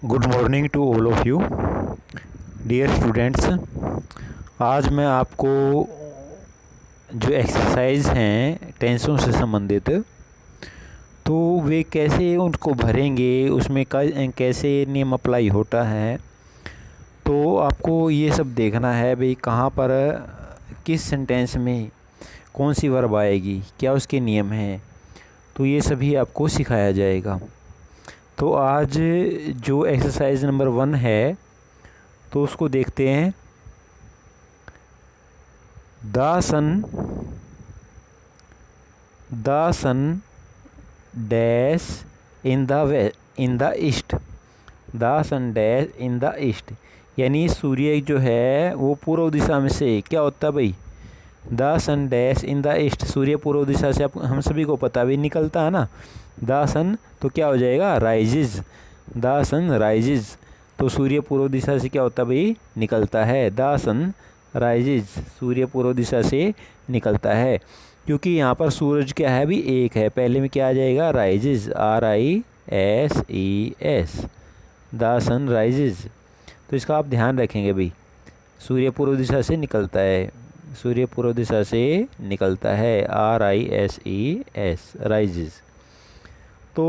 Good morning to all of you dear students. आज मैं आपको जो एक्सरसाइज हैं टेंसों से संबंधित, तो वे कैसे उनको भरेंगे, उसमें कैसे नियम अप्लाई होता है, तो आपको ये सब देखना है भाई कहाँ पर किस सेंटेंस में कौन सी वर्ब आएगी, क्या उसके नियम हैं, तो ये सभी आपको सिखाया जाएगा। तो आज जो एक्सरसाइज नंबर 1 है तो उसको देखते हैं। The sun dash in the east. The sun dash in the east यानी सूर्य जो है वो पूर्व दिशा में से क्या होता है भाई। The sun dash in the east, सूर्य पूर्व दिशा से हम सभी को पता भी निकलता है ना। द सन तो क्या हो जाएगा, राइजेज। द सन राइजेज, तो सूर्य पूर्व दिशा से क्या होता है भाई, निकलता है। द सन राइजेज, सूर्य पूर्व दिशा से निकलता है। क्योंकि यहाँ पर सूरज क्या है भी एक है, पहले में क्या आ जाएगा, rises, RISES। The sun rises, तो इसका आप ध्यान रखेंगे भाई, सूर्य पूर्व दिशा से निकलता है, सूर्य पूर्व दिशा से निकलता है, RISES, राइजेज। तो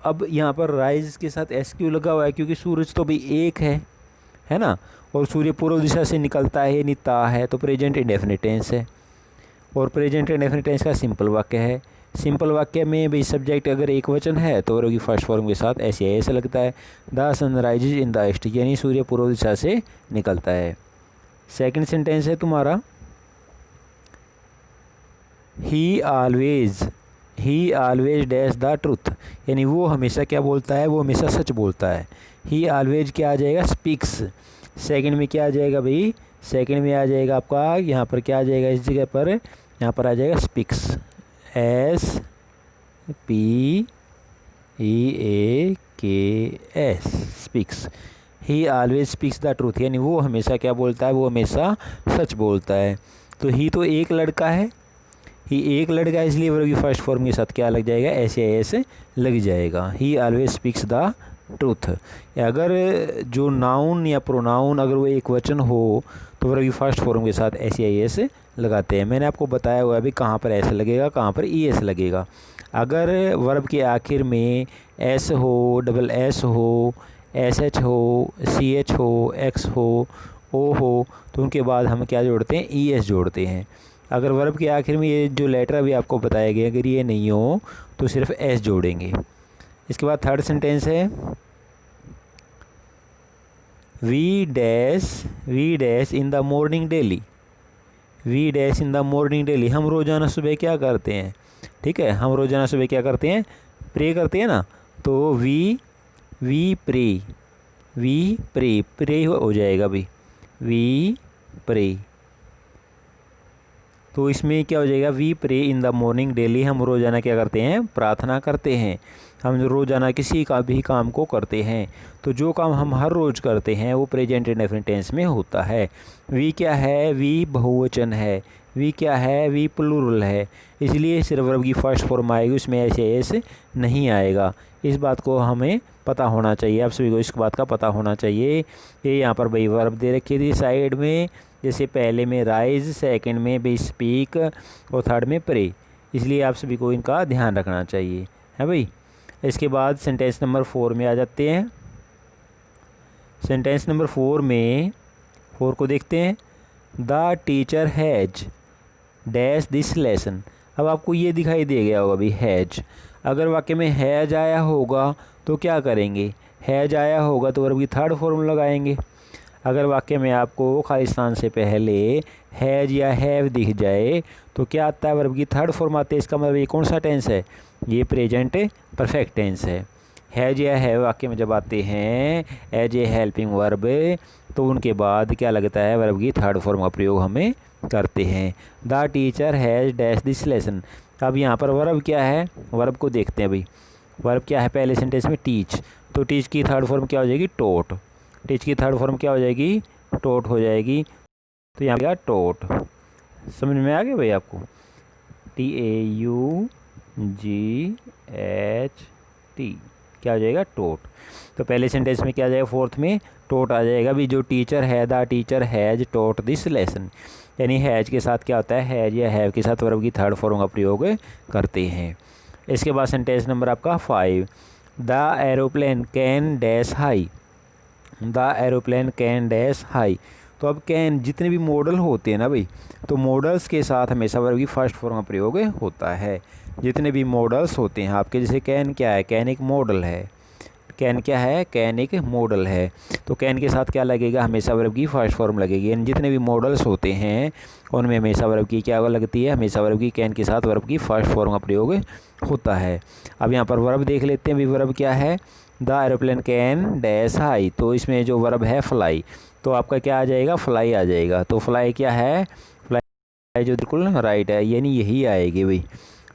अब यहाँ पर राइज के साथ एस क्यों लगा हुआ है, क्योंकि सूरज तो भी एक है ना, और सूर्य पूर्व दिशा से निकलता है, यानी ता है, तो प्रेजेंट इंडेफिनिट टेंस है। और प्रेजेंट इंडेफिनिट टेंस का सिंपल वाक्य है। सिंपल वाक्य में भाई सब्जेक्ट अगर एक वचन है तो वर्ब की फर्स्ट फॉर्म के साथ ऐसे लगता है। The sun rises in the east, यानी सूर्य पूर्व दिशा से निकलता है। सेकंड सेंटेंस है तुम्हारा, ही ऑलवेज डैश द ट्रुथ, यानी वो हमेशा क्या बोलता है, वो हमेशा सच बोलता है। ही ऑलवेज क्या आ जाएगा, स्पीक्स। सेकंड में क्या आ जाएगा भाई, सेकंड में आ जाएगा आपका, यहाँ पर क्या आ जाएगा, इस जगह पर यहाँ पर आ जाएगा speaks, SPEAKS, speaks. He always speaks the truth, यानी वो हमेशा क्या बोलता है, वो हमेशा सच बोलता है। तो ही तो एक लड़का है, ही एक लड़का है, इसलिए वर्ब की फर्स्ट फॉर्म के साथ क्या लग जाएगा, SAS लग जाएगा। ही ऑलवेज स्पीक्स द ट्रूथ। अगर जो नाउन या प्रोनाउन अगर वो एक वचन हो तो वर्ब की फर्स्ट फॉर्म के साथ SAS लगाते हैं। मैंने आपको बताया हुआ है अभी कहाँ पर ऐसे लगेगा, कहाँ पर ES लगेगा। अगर वर्ब के आखिर में S हो, डबल S हो, SH हो, CH हो, X हो, O हो, तो उनके बाद हम क्या जोड़ते हैं, ES जोड़ते हैं। अगर वर्ब के आखिर में ये जो लेटर अभी आपको बताया गया अगर ये नहीं हो तो सिर्फ S जोड़ेंगे। इसके बाद थर्ड सेंटेंस है, we dash in the morning daily. We dash in the morning daily, हम रोज़ाना सुबह क्या करते हैं, ठीक है, हम रोज़ाना सुबह क्या करते हैं, प्रे करते हैं ना। तो वी प्रे हो जाएगा भाई, वी प्रे। तो इसमें क्या हो जाएगा, we pray in the morning daily, हम रोज़ाना क्या करते हैं, प्रार्थना करते हैं। हम रोज़ाना किसी का भी काम को करते हैं, तो जो काम हम हर रोज़ करते हैं वो प्रेजेंट इंडेफिनिट टेंस में होता है। वी क्या है, वी बहुवचन है, वी क्या है, वी प्लूरल है, इसलिए सिर्फ वर्ब की फर्स्ट फॉर्म आएगी, उसमें ऐसे नहीं आएगा। इस बात को हमें पता होना चाहिए, आप सभी को इस बात का पता होना चाहिए। ये यहाँ पर भाई वर्ब दे रखी थी साइड में, जैसे पहले में राइज, सेकंड में भी स्पीक और थर्ड में प्रे, इसलिए आप सभी को इनका ध्यान रखना चाहिए, है भाई। इसके बाद सेंटेंस नंबर 4 में आ जाते हैं। सेंटेंस नंबर 4 को देखते हैं। The teacher has dash this lesson. अब आपको ये दिखाई दे गया होगा भाई हैज, अगर वाक्य में हैज आया होगा तो क्या करेंगे, हैज आया होगा तो वर्ब की थर्ड फॉर्म लगाएंगे। अगर वाक्य में आपको खाली स्थान से पहले हैज या हैव दिख जाए तो क्या आता है, वर्ब की थर्ड फॉर्म आती है। इसका मतलब ये कौन सा टेंस है, ये प्रेजेंट परफेक्ट टेंस है। हैज या हैव वाक्य में जब आते हैं एज ए हेल्पिंग वर्ब तो उनके बाद क्या लगता है, वर्ब की थर्ड फॉर्म का प्रयोग हमें करते हैं। The teacher has dash this lesson. अब यहाँ पर वर्ब क्या है, वर्ब को देखते हैं भाई। वर्ब क्या है, पहले सेंटेंस में टीच, तो टीच की थर्ड फॉर्म क्या हो जाएगी, टोट। टीच की थर्ड फॉर्म क्या हो जाएगी, टोट हो जाएगी। तो यहाँ गया टोट, समझ में आ गया भाई आपको, TAUGHT। क्या हो जाएगा, टोट। तो पहले सेंटेंस में क्या आ जाएगा, फोर्थ में टोट आ जाएगा भी, जो टीचर है, the teacher has taught this lesson. यानी हैज़ के साथ क्या होता है, हैज़ या हैव के साथ वर्ब की थर्ड फॉर्म का प्रयोग करते हैं। इसके बाद सेंटेंस नंबर आपका 5, the aeroplane can dash high. The aeroplane can dash high. तो अब कैन, जितने भी मॉडल होते हैं ना भाई, तो मॉडल्स के साथ हमेशा वर्ब की फर्स्ट फॉर्म का प्रयोग होता है। जितने भी मॉडल्स होते हैं आपके, जैसे कैन क्या है, कैन एक मॉडल है। कैन क्या है, कैन एक मॉडल है। तो कैन के साथ क्या लगेगा, हमेशा वर्ब की फर्स्ट फॉर्म लगेगी। यानी जितने भी मॉडल्स होते हैं उनमें हमेशा वर्ब की क्या लगती है, हमेशा वर्ब की कैन के साथ वर्ब की फर्स्ट फॉर्म का प्रयोग होता है। अब यहाँ पर वर्ब देख लेते हैं भी, वर्ब क्या है, the aeroplane can dash high. तो इसमें जो वर्ब है फ्लाई, तो आपका क्या आ जाएगा, फ्लाई आ जाएगा। तो फ्लाई क्या है, फ्लाई जो बिल्कुल राइट है, यानी यही आएगी भाई,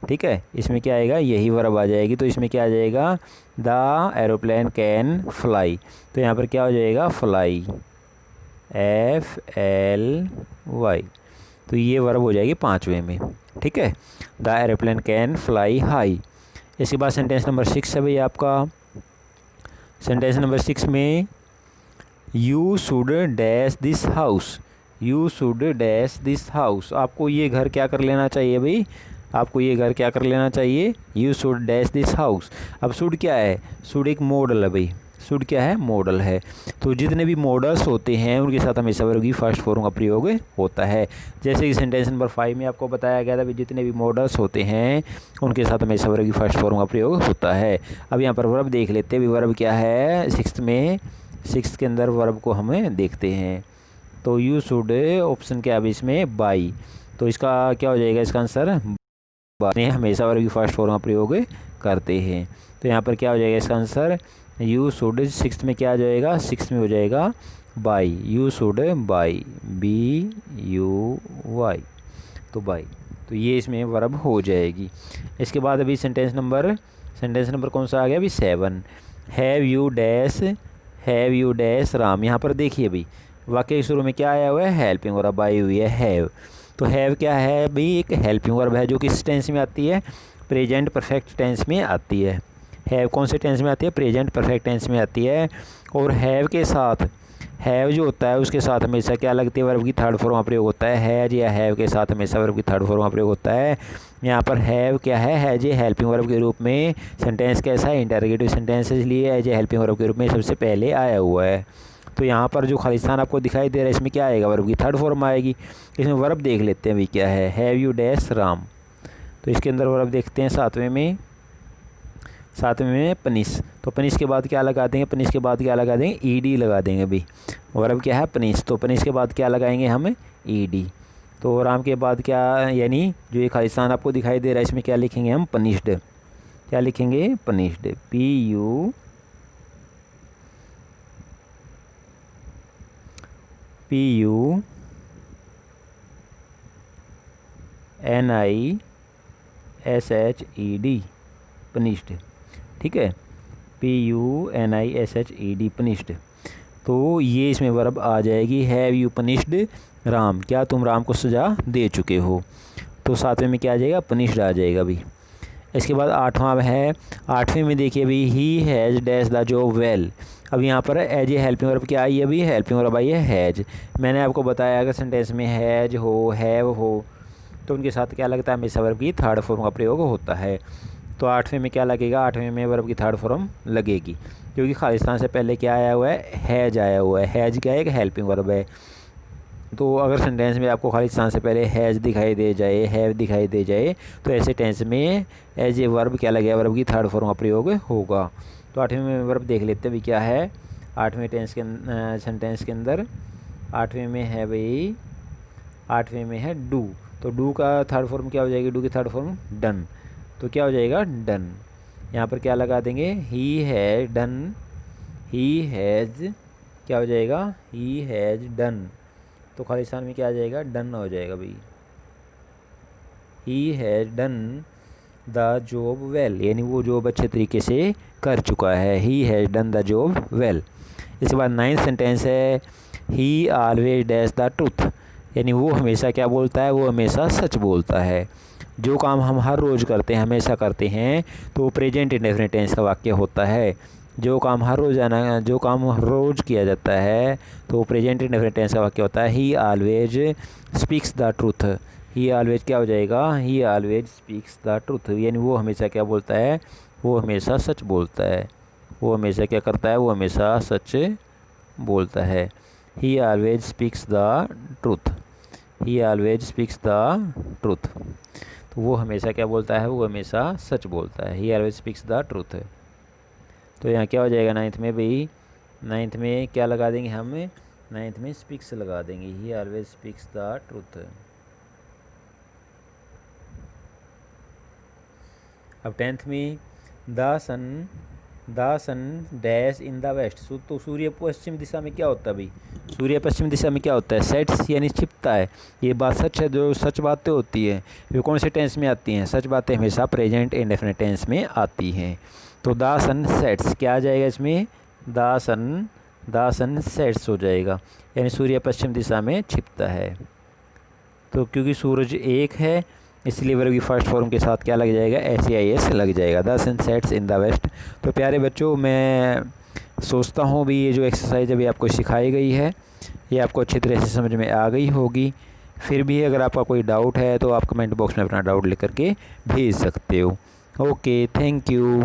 ठीक है। इसमें क्या आएगा, यही वर्ब आ जाएगी। तो इसमें क्या आ जाएगा, द एरोप्लेन कैन फ्लाई। तो यहाँ पर क्या हो जाएगा, फ्लाई, FLY। तो ये वर्ब हो जाएगी 5वें में, ठीक है। The aeroplane can fly high. इसके बाद सेंटेंस नंबर 6 है भाई आपका। सेंटेंस नंबर 6 में you should dash this house. You should dash this house. आपको ये घर क्या कर लेना चाहिए भाई, आपको ये घर क्या कर लेना चाहिए, you should dash this house. अब शुड क्या है, शुड एक मॉडल है भाई, शुड क्या है, मॉडल है। तो जितने भी मॉडल्स होते हैं उनके साथ हमेशा वर्ब की फर्स्ट फॉर्म का प्रयोग होता है। जैसे कि सेंटेंस नंबर 5 में आपको बताया गया था कि जितने भी मॉडल्स होते हैं उनके साथ हमेशा वर्ब की फर्स्ट फॉर्म का प्रयोग होता है। अब यहाँ पर वर्ब देख लेते हैं भी, वर्ब क्या है 6 में, 6 के अंदर वर्ब को हमें देखते हैं। तो यू शुड ऑप्शन क्या है इसमें, बाई। तो इसका क्या हो जाएगा, इसका आंसर बाई। हमेशा वर्ब की फर्स्ट फॉर्म का प्रयोग करते हैं। तो यहाँ पर क्या हो जाएगा इसका आंसर, यू शुड 6 में क्या आ जाएगा, 6 में हो जाएगा by. You should by, BUY। तो बाई, तो ये इसमें वर्ब हो जाएगी। इसके बाद अभी सेंटेंस नंबर कौन सा आ गया अभी, 7। Have you dash Ram. यहाँ पर देखिए भाई, वाक्य के शुरू में क्या आया हुआ है, हेल्पिंग वर्ब आई हुई है, हैव। तो हैव क्या है भाई, एक हेल्पिंग वर्ब है जो किस टेंस में आती है, प्रेजेंट परफेक्ट टेंस में आती है। हैव कौन से टेंस में आती है, प्रेजेंट परफेक्ट टेंस में आती है। और हैव के साथ, हैव जो होता है उसके साथ हमेशा क्या लगती है, वर्ब की थर्ड फॉर्म का प्रयोग होता है। हैज या हैव के साथ हमेशा वर्ब की थर्ड फॉर्म का प्रयोग होता है। यहाँ पर हैव क्या है, हैज ए हेल्पिंग वर्ब के रूप में। सेंटेंस कैसा है, इंटरोगेटिव सेंटेंस, इसलिए हैज ए हेल्पिंग वर्ब के रूप में सबसे पहले आया हुआ है। तो यहाँ पर जो खालिस्तान आपको दिखाई दे रहा है, इसमें क्या आएगा, वर्ब की थर्ड फॉर्म आएगी। इसमें वर्ब देख लेते हैं भी क्या है, हैव यू डैश राम। तो इसके अंदर वर्ब देखते हैं 7वें में पनिश। तो पनिश के बाद क्या लगा देंगे, पनिश के बाद क्या लगा देंगे, ED लगा देंगे भाई। वर्ब क्या है, पनिश। तो पनिश के बाद क्या लगाएंगे हम, ED। तो राम के बाद क्या, यानी जो ये खालिस्तान आपको दिखाई दे रहा है, इसमें क्या लिखेंगे हम, पनिश्ड। क्या लिखेंगे, पनिश्ड, PUNISHED, पनिश्ड, ठीक है, PUNISHED, पनिश्ड। तो ये इसमें वर्ब आ जाएगी, हैव यू पनिश्ड राम। क्या तुम राम को सजा दे चुके हो। तो 7वें में क्या आ जाएगा, पनिश्ड आ जाएगा भाई। इसके बाद 8वां है। 8वें में देखिए भाई, he has dash the job well. अब यहाँ पर एज ए हेल्पिंग वर्ब क्या आई है अभी, हेल्पिंग वर्ब आई है हैज़। मैंने आपको बताया अगर सेंटेंस में हैज़ हो, हैव हो, तो उनके साथ क्या लगता है, हमेशा वर्ब की थर्ड फॉर्म का प्रयोग होता है। तो 8वें में क्या लगेगा, 8वें में वर्ब की थर्ड फॉर्म लगेगी, क्योंकि खालिस्तान से पहले क्या आया हुआ है, हैज़ आया हुआ है। हैज़ क्या है, एक हेल्पिंग वर्ब है। तो अगर सेंटेंस में आपको खालिस्तान से पहले हैज़ दिखाई दे जाए, हैव दिखाई दे जाए, तो ऐसे टेंस में एज ए वर्ब क्या लगेगा, वर्ब की थर्ड फॉर्म का प्रयोग होगा। तो 8वें में वर्ब देख लेते हैं भी क्या है, 8वें सेंटेंस के अंदर 8वें में है भाई, 8वें में है डू। तो डू का थर्ड फॉर्म क्या हो जाएगी, डू की थर्ड फॉर्म डन। तो क्या हो जाएगा, डन। यहाँ पर क्या लगा देंगे, he has done, he has क्या हो जाएगा, ही हैज़ डन। तो खालिस्तान में क्या आ जाएगा, डन हो जाएगा भाई। He has done the job well, यानी वो जॉब अच्छे तरीके से कर चुका है। He has done the job well. इसके बाद 9th सेंटेंस है, ही ऑलवेज डैश द ट्रूथ, यानी वो हमेशा क्या बोलता है, वो हमेशा सच बोलता है। जो काम हम हर रोज़ करते हैं, हमेशा करते हैं, तो वो प्रेजेंट इंडेफिनिट टेंस का वाक्य होता है। जो काम हर रोज़ किया जाता है तो वो प्रेजेंट इंडेफिनिट टेंस का वाक्य होता है। ही always speaks the truth. He always क्या हो जाएगा? ही ऑलवेज स्पीक्स द ट्रूथ, यानी वो हमेशा क्या बोलता है? वो हमेशा सच बोलता है। वो हमेशा क्या करता है? वो हमेशा सच बोलता है। ही always speaks the truth. He always speaks the truth, तो वो हमेशा क्या बोलता है? वो हमेशा सच बोलता है। ही ऑलवेज स्पीक्स द ट्रूथ। तो यहाँ क्या हो जाएगा नाइन्थ में भाई? नाइन्थ में क्या लगा देंगे हम? नाइन्थ में स्पीक्स लगा देंगे। He always speaks the truth. अब टेंथ में the sun dash in the west. तो सूर्य पश्चिम दिशा में क्या होता है भाई? सूर्य पश्चिम दिशा में क्या होता है? सेट्स, यानी छिपता है। ये बात सच है। जो सच बातें होती है वो कौन से टेंस में आती हैं? सच बातें हमेशा प्रेजेंट इंडेफिनिट टेंस में आती हैं। तो द सन सेट्स क्या आ जाएगा इसमें? द सन सेट्स हो जाएगा, यानी सूर्य पश्चिम दिशा में छिपता है। तो क्योंकि सूरज एक है इसलिए वर्ब की फर्स्ट फॉर्म के साथ क्या लग जाएगा? SEIS लग जाएगा। The sun sets in the west. तो प्यारे बच्चों, मैं सोचता हूँ भी ये जो एक्सरसाइज अभी आपको सिखाई गई है ये आपको अच्छी तरह से समझ में आ गई होगी। फिर भी अगर आपका कोई डाउट है तो आप कमेंट बॉक्स में अपना डाउट लिख करके भेज सकते हो। Okay, thank you.